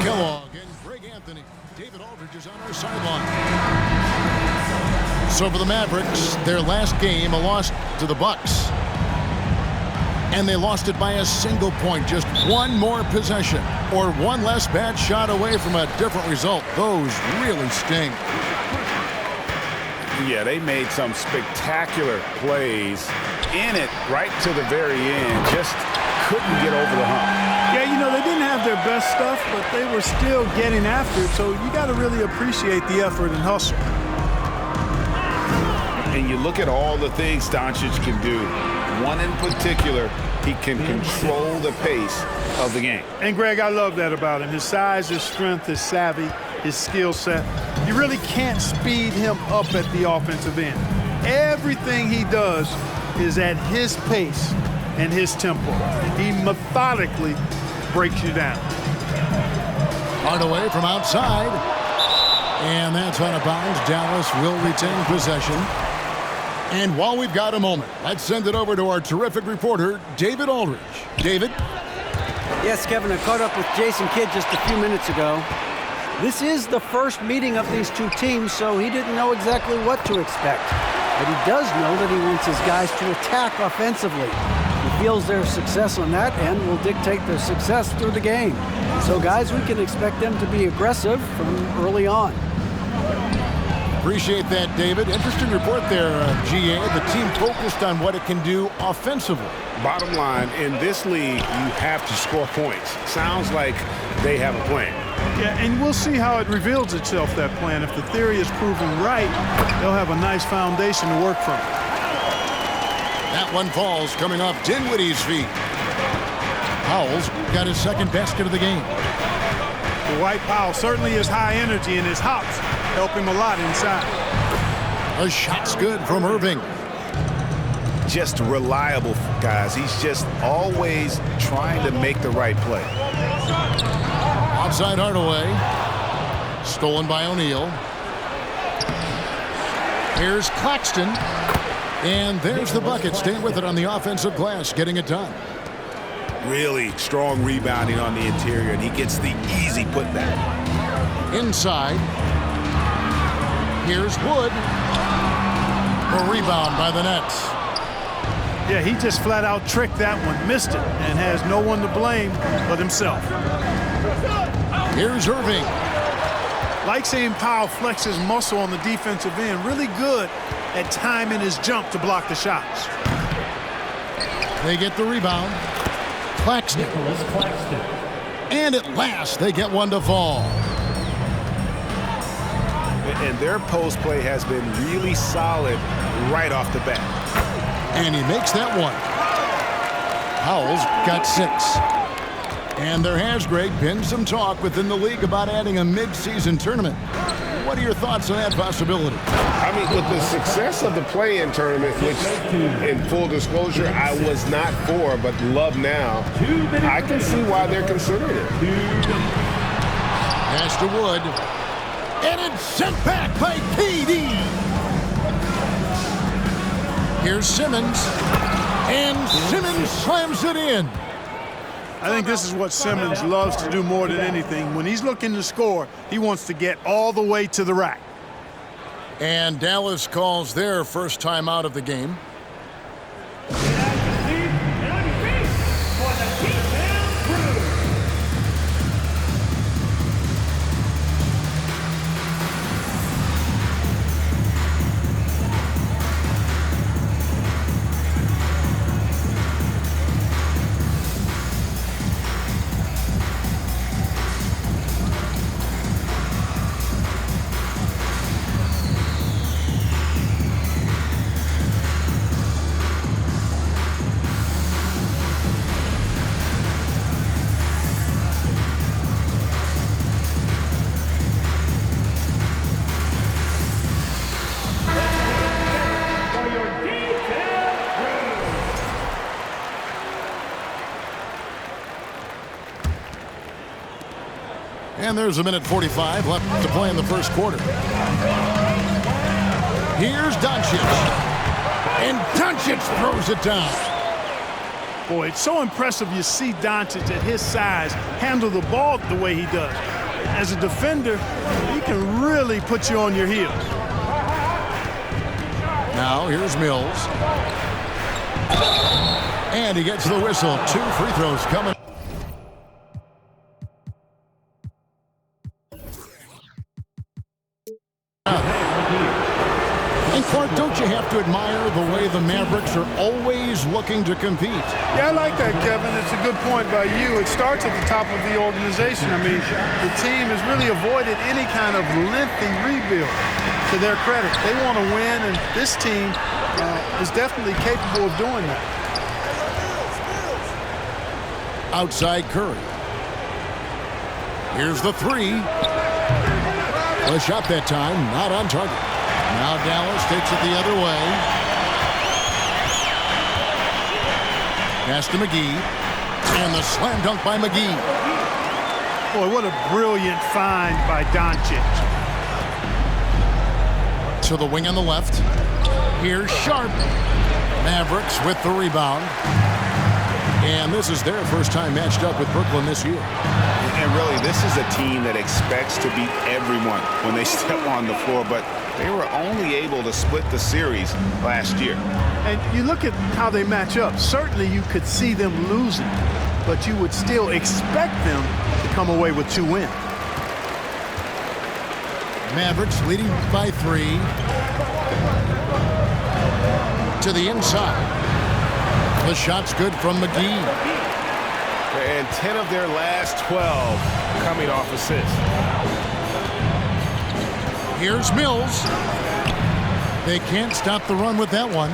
Kellogg and Greg Anthony. David Aldridge is on our sideline. So for the Mavericks, their last game, a loss to the Bucks. And they lost it by a single point. Just one more possession or one less bad shot away from a different result. Those really sting. Yeah, they made some spectacular plays in it right to the very end. Just couldn't get over the hump. Yeah, you know, they didn't have their best stuff, but they were still getting after it. So you got to really appreciate the effort and hustle. And you look at all the things Doncic can do. One in particular, he can control the pace of the game. And, Greg, I love that about him. His size, his strength, his savvy, his skill set. You really can't speed him up at the offensive end. Everything he does is at his pace and his tempo. He methodically breaks you down. Hardaway from outside. And that's out of bounds. Dallas will retain possession. And while we've got a moment, let's send it over to our terrific reporter, David Aldridge. David? Yes, Kevin, I caught up with Jason Kidd just a few minutes ago. This is the first meeting of these two teams, so he didn't know exactly what to expect. But he does know that he wants his guys to attack offensively. He feels their success on that end will dictate their success through the game. So, guys, we can expect them to be aggressive from early on. Appreciate that, David. Interesting report there, GA. The team focused on what it can do offensively. Bottom line, in this league, you have to score points. Sounds like they have a plan. Yeah, and we'll see how it reveals itself, that plan. If the theory is proven right, they'll have a nice foundation to work from. That one falls coming off Dinwiddie's feet. Powell's got his second basket of the game. Dwight Powell certainly is high energy, and his hops help him a lot inside. A shot's good from Irving. Just reliable, guys. He's just always trying to make the right play. Outside Hardaway. Stolen by O'Neal. Here's Claxton. And there's the bucket. Staying with it on the offensive glass, getting it done. Really strong rebounding on the interior, and he gets the easy putback. Inside. Here's Wood. A rebound by the Nets. Yeah, he just flat out tricked that one, missed it, and has no one to blame but himself. Here's Irving. Like seeing Powell flex his muscle on the defensive end. Really good at timing his jump to block the shots. They get the rebound. Claxton. And at last, they get one to fall. And their post play has been really solid right off the bat. And he makes that one. Powell's got 6. And there has, Greg, been some talk within the league about adding a mid-season tournament. What are your thoughts on that possibility? I mean, with the success of the play-in tournament, which, in full disclosure, I was not for, but love now, I can see why they're considering it. Pass to Wood. And it's sent back by KD. Here's Simmons. And Simmons slams it in. I think this is what Simmons loves to do more than anything. When he's looking to score, he wants to get all the way to the rack. And Dallas calls their first time out of the game. And there's a minute 45 left to play in the first quarter. Here's Doncic. And Doncic throws it down. Boy, it's so impressive you see Doncic at his size handle the ball the way he does. as a defender, he can really put you on your heels. Now here's Mills. And he gets the whistle. 2 free throws coming. And Clark, don't you have to admire the way the Mavericks are always looking to compete? Yeah, I like that, Kevin. It's a good point by you. It starts at the top of the organization. I mean, the team has really avoided any kind of lengthy rebuild. To their credit, they want to win, and this team is definitely capable of doing that. Outside Curry. Here's the 3. The shot that time, not on target. Now Dallas takes it the other way. Pass to McGee. And the slam dunk by McGee. Boy, what a brilliant find by Doncic. To the wing on the left. Here's Sharp. Mavericks with the rebound. And this is their first time matched up with Brooklyn this year. And really, this is a team that expects to beat everyone when they step on the floor, but they were only able to split the series last year. And you look at how they match up. Certainly you could see them losing, but you would still expect them to come away with 2 wins. Mavericks leading by 3. To the inside. The shot's good from McGee. And 10 of their last 12 coming off assists. Here's Mills. They can't stop the run with that one.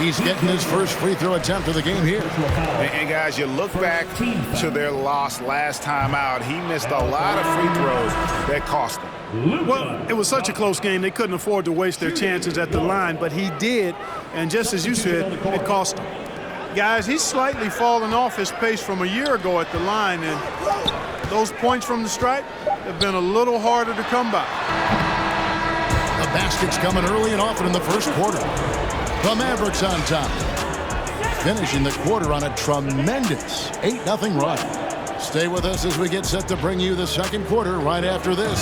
He's getting his first free throw attempt of the game here. And guys, you look back to their loss last time out. He missed a lot of free throws that cost them. Well, it was such a close game, they couldn't afford to waste their chances at the line, but he did, and just as you said, it cost him. Guys, he's slightly fallen off his pace from a year ago at the line, and those points from the stripe have been a little harder to come by. The basket's coming early and often in the first quarter. The Mavericks on top, finishing the quarter on a tremendous 8-0 run. Stay with us as we get set to bring you the second quarter right after this.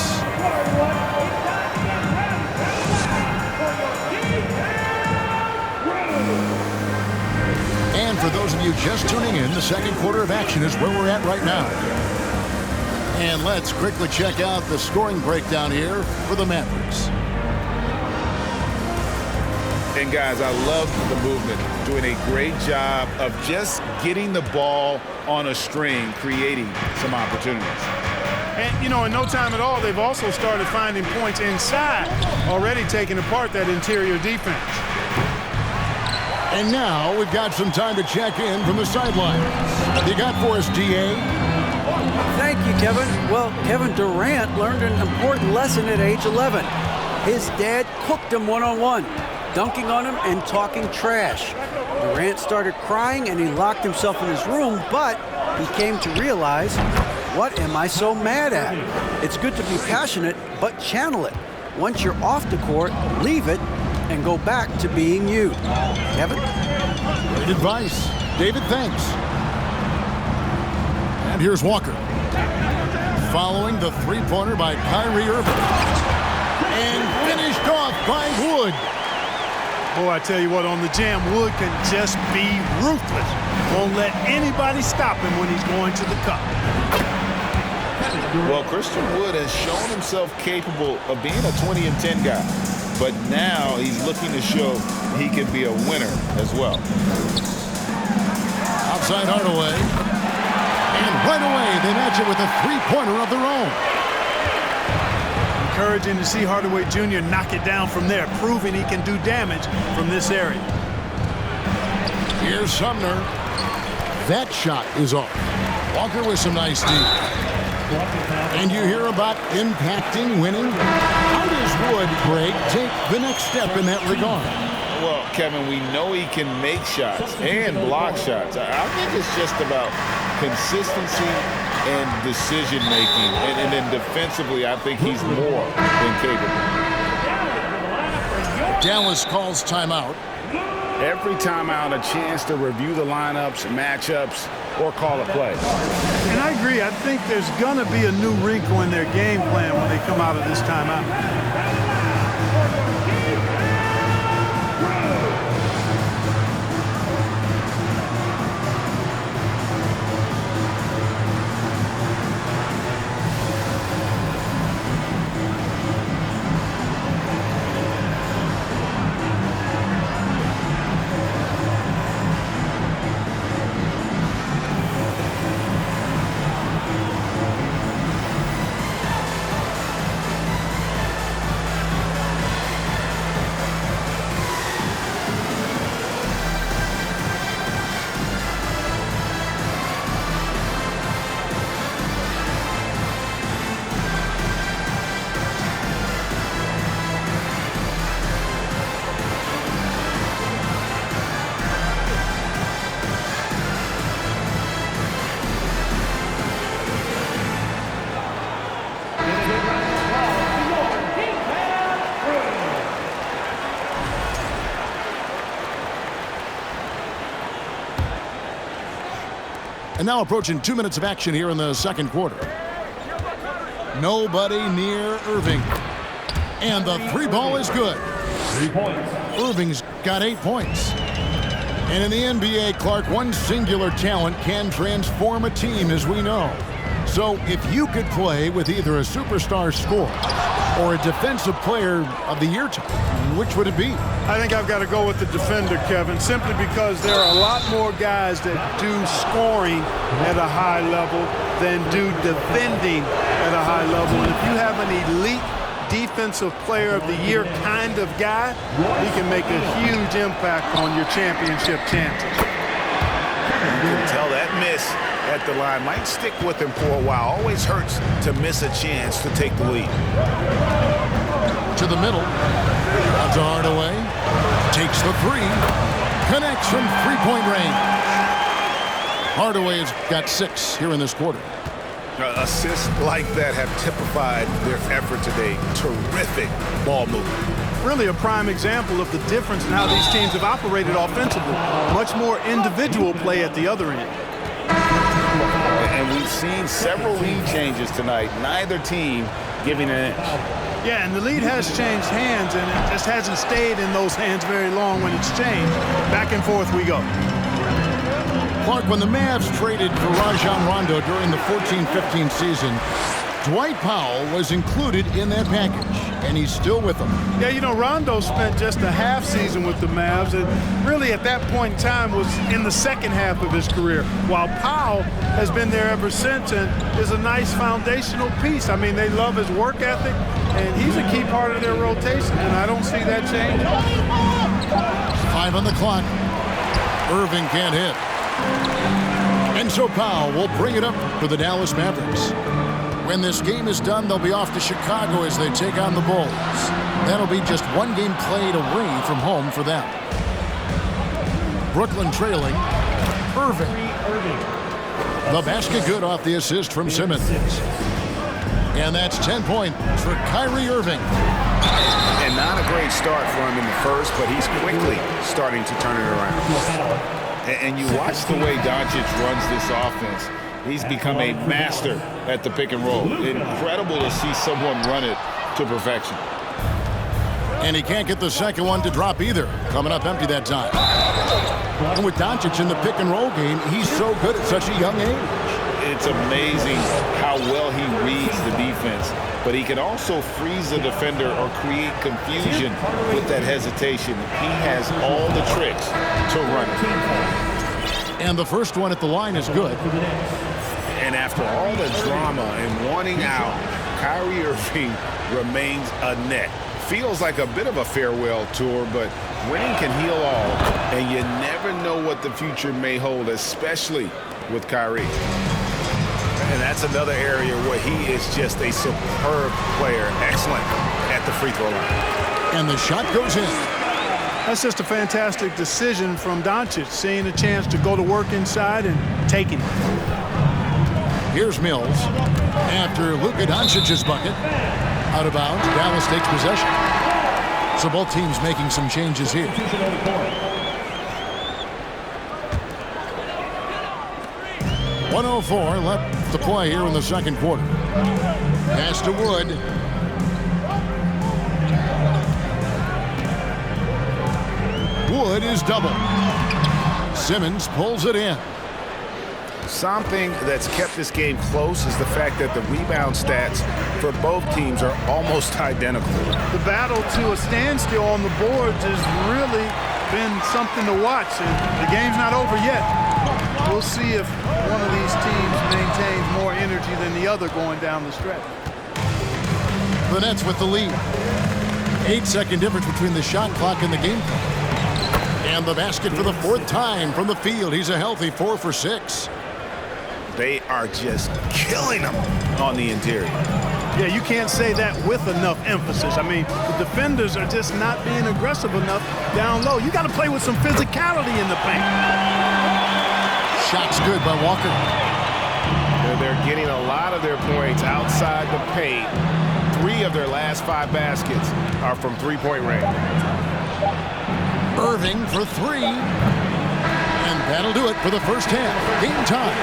And for those of you just tuning in, the second quarter of action is where we're at right now. And let's quickly check out the scoring breakdown here for the Mavericks. And guys, I love the movement, doing a great job of just getting the ball on a string, creating some opportunities. And, you know, in no time at all, they've also started finding points inside, already taking apart that interior defense. And now we've got some time to check in from the sidelines. What you got for us, D.A.? Thank you, Kevin. Well, Kevin Durant learned an important lesson at age 11. His dad cooked him one-on-one, dunking on him and talking trash. Durant started crying and he locked himself in his room, but he came to realize, what am I so mad at? It's good to be passionate, but channel it. Once you're off the court, leave it and go back to being you. Kevin? Great advice. David, thanks. And here's Walker. Following the three-pointer by Kyrie Irving. And finished off by Wood. Boy, I tell you what, on the jam, Wood can just be ruthless. Won't let anybody stop him when he's going to the cup. Well, Christian Wood has shown himself capable of being a 20-10 guy, but now he's looking to show he can be a winner as well. Outside Hardaway. And right away, they match it with a three-pointer of their own. Encouraging to see Hardaway Jr. knock it down from there, proving he can do damage from this area. Here's Sumner. That shot is off. Walker with some nice D. And you hear about impacting winning. How does Wood, Greg, take the next step in that regard? Well, Kevin, we know he can make shots and block shots. I think it's just about consistency and decision-making. And then defensively, I think he's more than capable. Dallas calls timeout. Every timeout, a chance to review the lineups, matchups, or call a play. And I agree. I think there's going to be a new wrinkle in their game plan when they come out of this timeout. And now approaching 2 minutes of action here in the second quarter. Nobody near Irving. And the three ball is good. 3 points. Irving's got 8 points. And in the NBA, Clark, one singular talent can transform a team, as we know. So if you could play with either a superstar scorer or a defensive player of the year type, which would it be? I think I've got to go with the defender, Kevin, simply because there are a lot more guys that do scoring at a high level than do defending at a high level. And if you have an elite defensive player of the year kind of guy, he can make a huge impact on your championship chances. You can tell that miss at the line might stick with him for a while. Always hurts to miss a chance to take the lead. To the middle. Out to Hardaway. Takes the three. Connects from three-point range. Hardaway has got 6 here in this quarter. Assists like that have typified their effort today. Terrific ball movement. Really a prime example of the difference in how these teams have operated offensively. Much more individual play at the other end. And we've seen several lead changes tonight. Neither team giving an inch. Yeah, and the lead has changed hands, and it just hasn't stayed in those hands very long when it's changed. Back and forth we go. Clark, when the Mavs traded for Rajon Rondo during the 14-15 season, Dwight Powell was included in that package, and he's still with them. Yeah, you know, Rondo spent just a half season with the Mavs, and really at that point in time was in the second half of his career, while Powell has been there ever since and is a nice foundational piece. I mean, they love his work ethic, and he's a key part of their rotation, and I don't see that changing. 5 on the clock. Irving can't hit. And so Powell will bring it up for the Dallas Mavericks. When this game is done, they'll be off to Chicago as they take on the Bulls. That'll be just one game played away from home for them. Brooklyn trailing. Irving. The basket good off the assist from Simmons. And that's 10 points for Kyrie Irving. And not a great start for him in the first, but he's quickly starting to turn it around. And you watch the way Doncic runs this offense. He's become a master at the pick and roll. Incredible to see someone run it to perfection. And he can't get the second one to drop either. Coming up empty that time. And with Doncic in the pick and roll game, he's so good at such a young age. It's amazing how well he reads the defense, but he can also freeze the defender or create confusion with that hesitation. He has all the tricks to run it. And the first one at the line is good. And after all the drama and wanting out, Kyrie Irving remains a net. Feels like a bit of a farewell tour, but winning can heal all, and you never know what the future may hold, especially with Kyrie. And that's another area where he is just a superb player, excellent at the free throw line. And the shot goes in. That's just a fantastic decision from Doncic, seeing a chance to go to work inside and taking it. Here's Mills. After Luka Doncic's bucket, out of bounds, Dallas takes possession. So both teams making some changes here. 1:04 left to play here in the second quarter. Pass to Wood. Wood is double. Simmons pulls it in. Something that's kept this game close is the fact that the rebound stats for both teams are almost identical. The battle to a standstill on the boards has really been something to watch. And the game's not over yet. We'll see if one of these teams maintains more energy than the other going down the stretch. The Nets with the lead. 8-second difference between the shot clock and the game clock. And the basket for the fourth time from the field. He's a healthy 4 for 6. They are just killing them on the interior. Yeah, you can't say that with enough emphasis. I mean, the defenders are just not being aggressive enough down low. You got to play with some physicality in the paint. Shot's good by Walker. They're getting a lot of their points outside the paint. 3 of their last 5 baskets are from three-point range. Irving for 3. And that'll do it for the first half. Game time.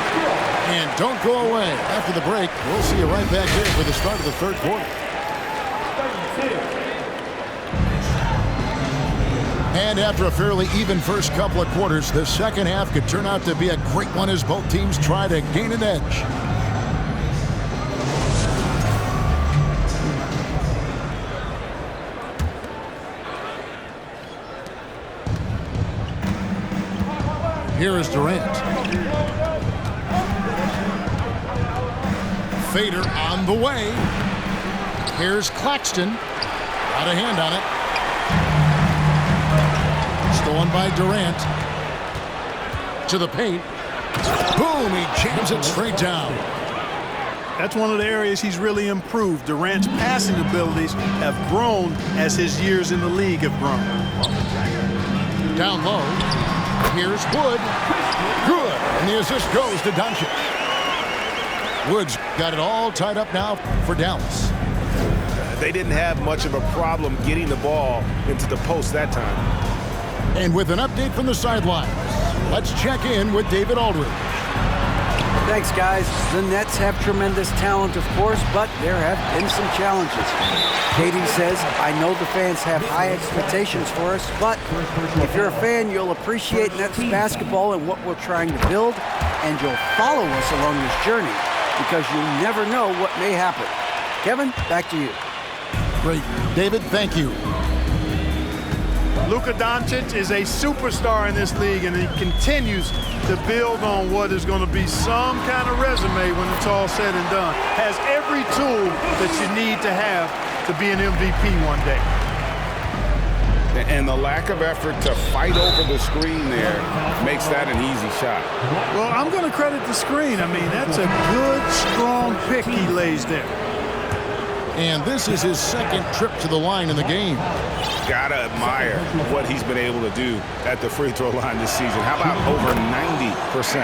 And don't go away. After the break, we'll see you right back here for the start of the third quarter. And after a fairly even first couple of quarters, the second half could turn out to be a great one as both teams try to gain an edge. Here is Durant. Fader on the way. Here's Claxton. Got a hand on it. Stolen by Durant. To the paint. Boom, he jams it straight down. That's one of the areas he's really improved. Durant's passing abilities have grown as his years in the league have grown. Down low. Here's Wood. Good. And the assist goes to Doncic. Woods got it all tied up now for Dallas. They didn't have much of a problem getting the ball into the post that time. And with an update from the sidelines, let's check in with David Aldridge. Thanks, guys. The Nets have tremendous talent, of course, but there have been some challenges. Katie says, I know the fans have high expectations for us, but if you're a fan, you'll appreciate Nets basketball and what we're trying to build, and you'll follow us along this journey because you never know what may happen. Kevin, back to you. Great. David, thank you. Luka Doncic is a superstar in this league, and he continues to build on what is going to be some kind of resume when it's all said and done. Has every tool that you need to have to be an MVP one day. And the lack of effort to fight over the screen there makes that an easy shot. Well, I'm going to credit the screen. I mean, that's a good, strong pick he lays there. And this is his second trip to the line in the game. Gotta admire what he's been able to do at the free throw line this season. How about over 90%?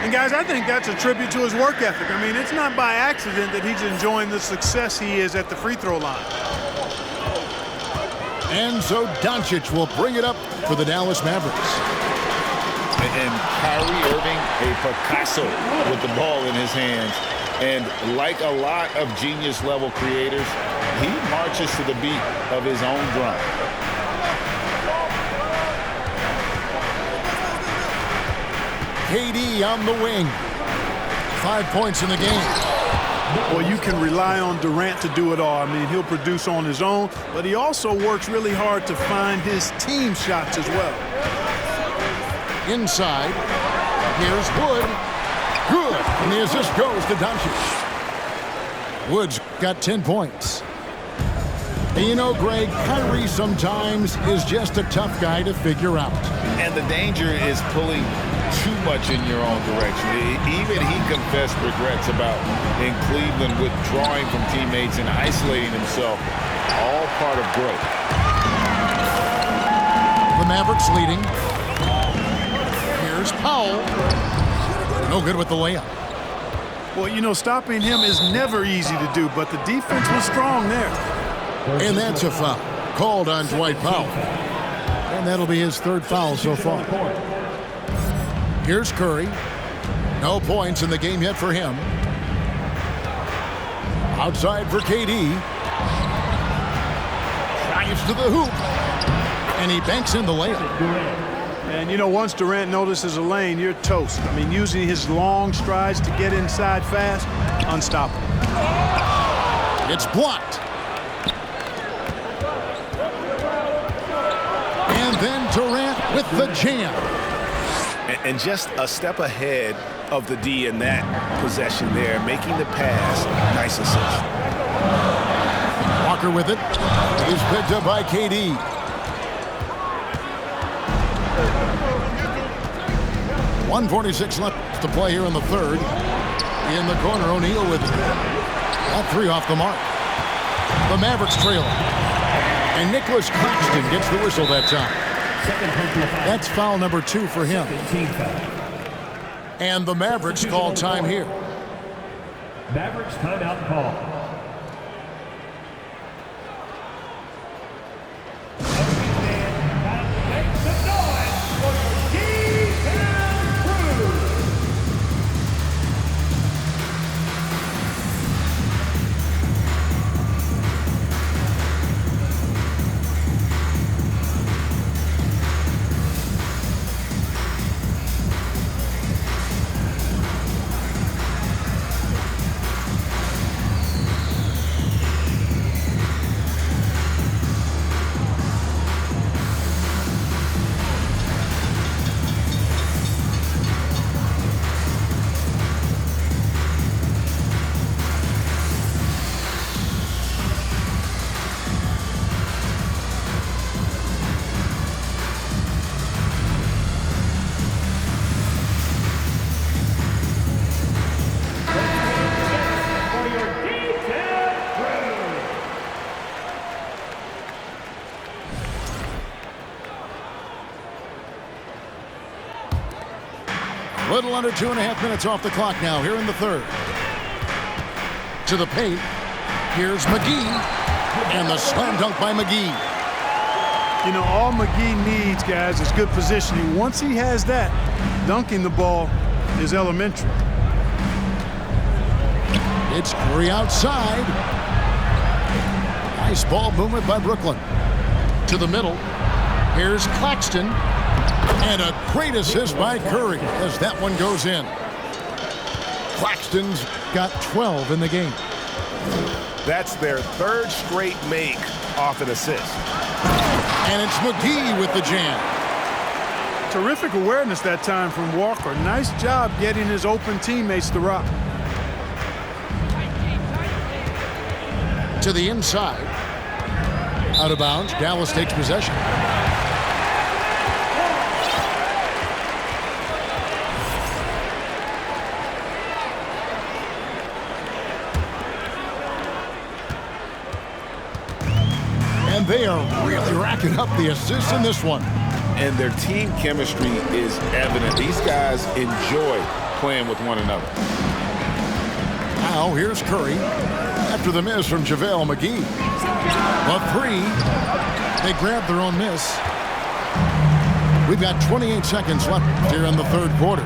And guys, I think that's a tribute to his work ethic. I mean, it's not by accident that he's enjoying the success he is at the free throw line. And so Doncic will bring it up for the Dallas Mavericks. And Kyrie Irving, a Picasso with the ball in his hands. And like a lot of genius-level creators, he marches to the beat of his own drum. KD on the wing. 5 points in the game. Well, you can rely on Durant to do it all. I mean, he'll produce on his own, but he also works really hard to find his team shots as well. Inside. Here's Wood. Good. And the assist goes to Doncic. Woods got 10 points. And you know, Greg, Kyrie sometimes is just a tough guy to figure out. And the danger is pulling too much in your own direction. Even he confessed regrets about in Cleveland withdrawing from teammates and isolating himself. All part of growth. The Mavericks leading. Here's Powell. No good with the layup. Well, you know, stopping him is never easy to do, but the defense was strong there. And that's a foul called on Dwight Powell. And that'll be his third foul so far. Here's Curry. No points in the game yet for him. Outside for KD. Drives to the hoop. And he banks in the layup. And, you know, once Durant notices a lane, you're toast. I mean, using his long strides to get inside fast, unstoppable. It's blocked. And then Durant with the jam. And just a step ahead of the D in that possession there, making the pass. Nice assist. Walker with it. He's picked up by KD. .146 left to play here in the third. In the corner, O'Neal with it. That three off the mark. The Mavericks trailing. And Nicholas Claxton gets the whistle that time. That's foul number 2 for him. And the Mavericks call time here. Mavericks timeout call. Little under 2.5 minutes off the clock now here in the third. To the paint. Here's McGee. And the slam dunk by McGee. You know, all McGee needs, guys, is good positioning. Once he has that, dunking the ball is elementary. It's Curry outside. Nice ball movement by Brooklyn. To the middle. Here's Claxton. And a great assist by Curry as that one goes in. Claxton's got 12 in the game. That's their third straight make off an assist. And it's McGee with the jam. Terrific awareness that time from Walker. Nice job getting his open teammates to rock. To the inside. Out of bounds. Dallas takes possession. And they are really racking up the assists in this one. And their team chemistry is evident. These guys enjoy playing with one another. Now here's Curry after the miss from JaVale McGee. A three. They grab their own miss. We've got 28 seconds left here in the third quarter.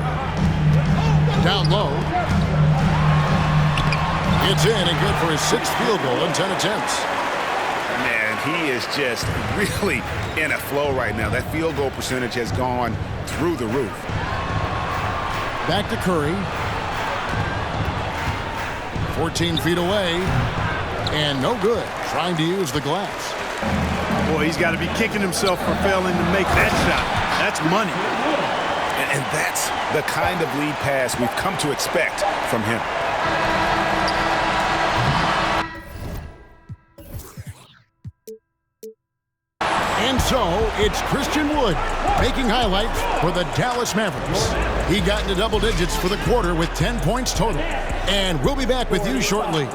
Down low. It's in and good for his 6th field goal in 10 attempts. He is just really in a flow right now. That field goal percentage has gone through the roof. Back to Curry. 14 feet away. And no good. Trying to use the glass. Boy, he's got to be kicking himself for failing to make that shot. That's money. And that's the kind of lead pass we've come to expect from him. And so, it's Christian Wood making highlights for the Dallas Mavericks. He got into double digits for the quarter with 10 points total. And we'll be back with you shortly.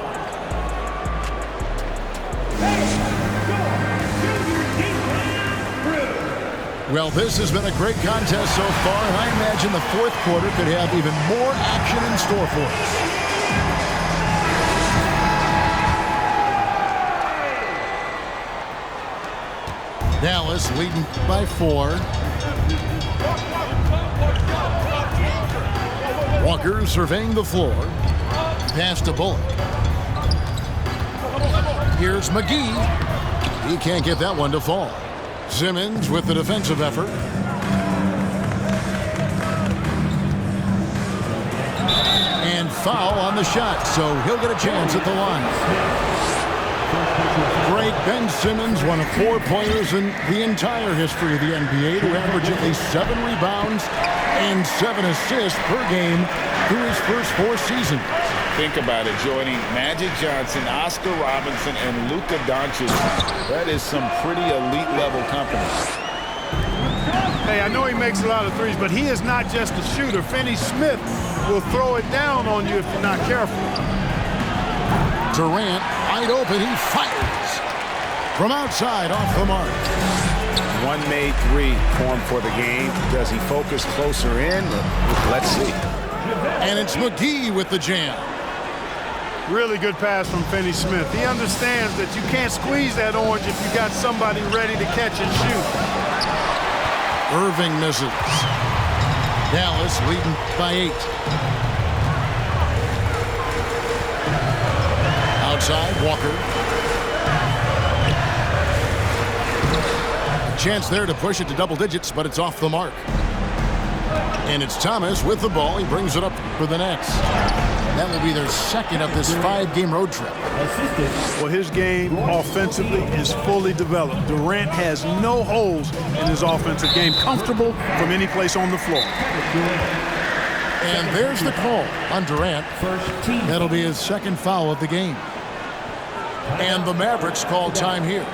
Well, this has been a great contest so far, and I imagine the fourth quarter could have even more action in store for us. Dallas leading by 4. Walker surveying the floor. Pass to Bullock. Here's McGee. He can't get that one to fall. Simmons with the defensive effort. And foul on the shot, so he'll get a chance at the line. Great Ben Simmons, one of 4 players in the entire history of the NBA to average at least 7 rebounds and 7 assists per game through his first 4 seasons. Think about it, joining Magic Johnson, Oscar Robertson, and Luka Doncic. That is some pretty elite level company. Hey, I know he makes a lot of threes, but he is not just a shooter. Finney Smith will throw it down on you if you're not careful. Durant, wide open, he fires. From outside, off the mark. One made three for him for the game. Does he focus closer in? Let's see. And it's McGee with the jam. Really good pass from Finney Smith. He understands that you can't squeeze that orange if you got somebody ready to catch and shoot. Irving misses. Dallas leading by 8. Outside, Walker. A chance there to push it to double digits, but it's off the mark. And it's Thomas with the ball. He brings it up for the Nets. That will be their second of this 5-game road trip. Well, his game offensively is fully developed. Durant has no holes in his offensive game. Comfortable from any place on the floor. And there's the call on Durant. That'll be his second foul of the game. And the Mavericks call time here.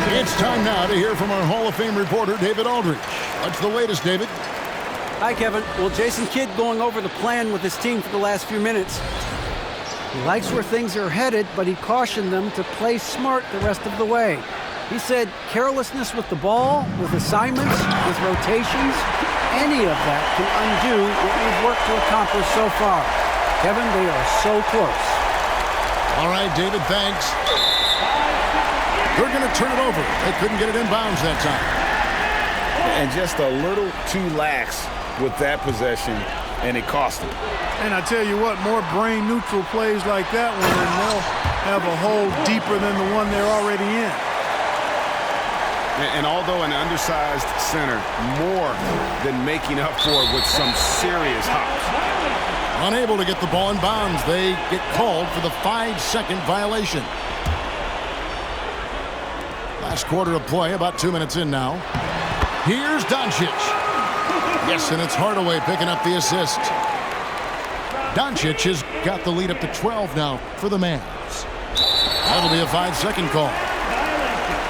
It's time now to hear from our Hall of Fame reporter, David Aldridge. What's the latest, David? Hi, Kevin. Well, Jason Kidd going over the plan with his team for the last few minutes. He likes where things are headed, but he cautioned them to play smart the rest of the way. He said carelessness with the ball, with assignments, with rotations, any of that can undo what we've worked to accomplish so far. Kevin, they are so close. All right, David, thanks. They're going to turn it over. They couldn't get it in bounds that time. And just a little too lax with that possession, and it cost them. And I tell you what, more brain-neutral plays like that one, and they'll have a hole deeper than the one they're already in. And although an undersized center, more than making up for it with some serious hops. Unable to get the ball in bounds, they get called for the 5-second violation. Last quarter of play, about 2 minutes in now. Here's Doncic. Yes, and it's Hardaway picking up the assist. Doncic has got the lead up to 12 now for the Mavs. That'll be a 5-second call.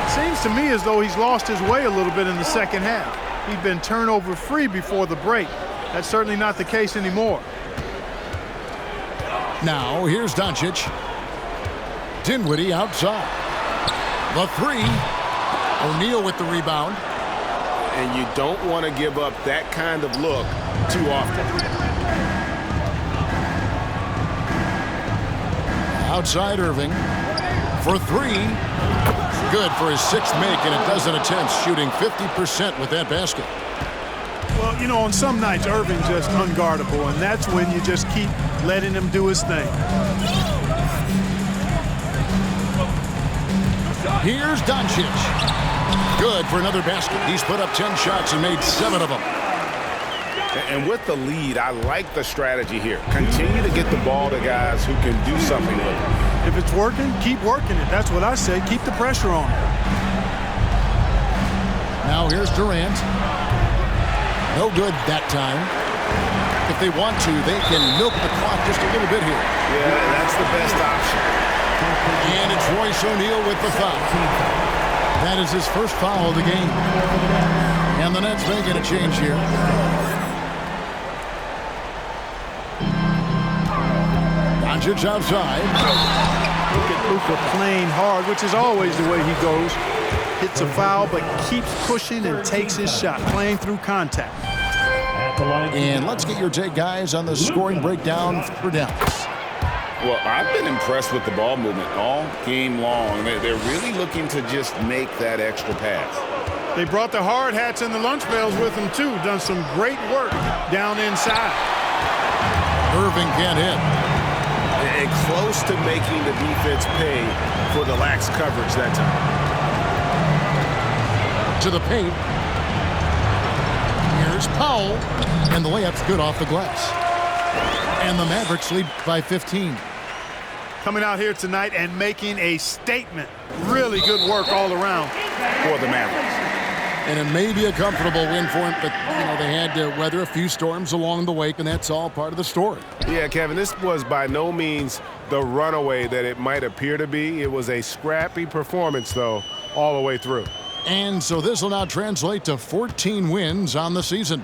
Seems to me as though he's lost his way a little bit in the second half. He'd been turnover free before the break. That's certainly not the case anymore. Now, here's Doncic. Dinwiddie outside. The 3. O'Neal with the rebound. And you don't want to give up that kind of look too often. Outside Irving. For 3. Good for his 6th make in a dozen attempts, shooting 50% with that basket. Well, you know, on some nights, Irving's just unguardable, and that's when you just keep letting him do his thing. Here's Doncic. Good for another basket. He's put up 10 shots and made 7 of them. And with the lead, I like the strategy here. Continue to get the ball to guys who can do something with it. If it's working, keep working it. That's what I say. Keep the pressure on. Now here's Durant. No good that time. If they want to, they can milk the clock just a little bit here. Yeah, that's the best option. And it's Royce O'Neal with the foul. That is his first foul of the game. And the Nets making a change here. Doncic outside. Look at Luka playing hard, which is always the way he goes. Hits a foul, but keeps pushing and takes his shot, playing through contact. And let's get your take, guys, on the scoring breakdown for Dallas. Well, I've been impressed with the ball movement all game long. They're really looking to just make that extra pass. They brought the hard hats and the lunch pails with them, too. Done some great work down inside. Irving can't hit. And close to making the defense pay for the lax coverage that time. To the paint. Here's Powell. And the layup's good off the glass. And the Mavericks lead by 15. Coming out here tonight and making a statement. Really good work all around For the Mavericks. And it may be a comfortable win for him, but, you know, they had to weather a few storms along the way, and that's all part of the story. Yeah, Kevin, this was by no means the runaway that it might appear to be. It was a scrappy performance, though, all the way through. And so this will now translate to 14 wins on the season.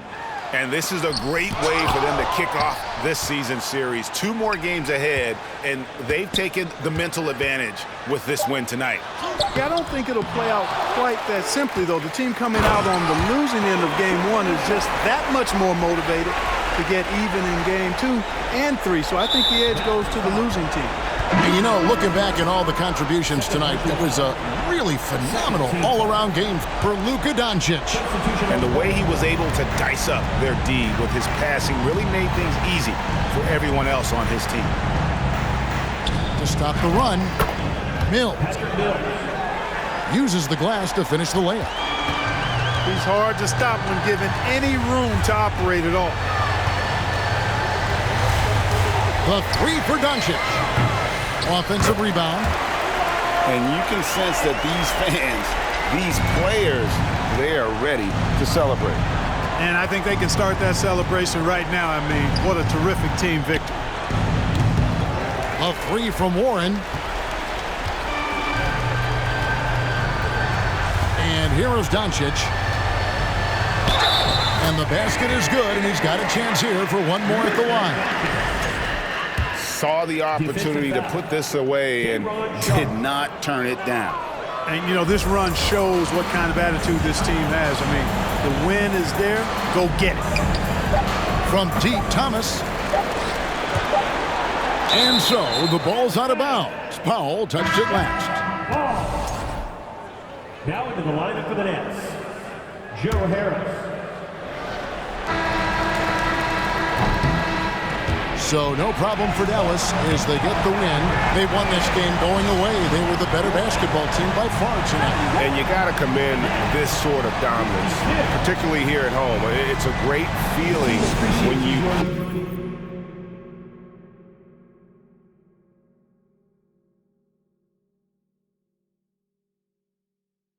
And this is a great way for them to kick off this season series. 2 more games ahead, and they've taken the mental advantage with this win tonight. Yeah, I don't think it'll play out quite that simply, though. The team coming out on the losing end of Game 1 is just that much more motivated to get even in Game 2 and 3. So I think the edge goes to the losing team. And, you know, looking back at all the contributions tonight, it was a really phenomenal all-around game for Luka Doncic. And the way he was able to dice up their D with his passing really made things easy for everyone else on his team. To stop the run, Mills uses the glass to finish the layup. He's hard to stop when given any room to operate at all. The 3 for Doncic. Offensive rebound. And you can sense that these fans, these players, they are ready to celebrate. And I think they can start that celebration right now. I mean, what a terrific team victory. A 3 from Warren. And here is Doncic. And the basket is good, and he's got a chance here for one more at the line. Saw the opportunity to put this away and did not turn it down. And, you know, this run shows what kind of attitude this team has. I mean, the win is there. Go get it. From deep, Thomas. And so the ball's out of bounds. Powell touched it last. Now into the lineup for the Nets, Joe Harris. So no problem for Dallas as they get the win. They won this game going away. They were the better basketball team by far tonight. And you got to commend this sort of dominance, particularly here at home. It's a great feeling when you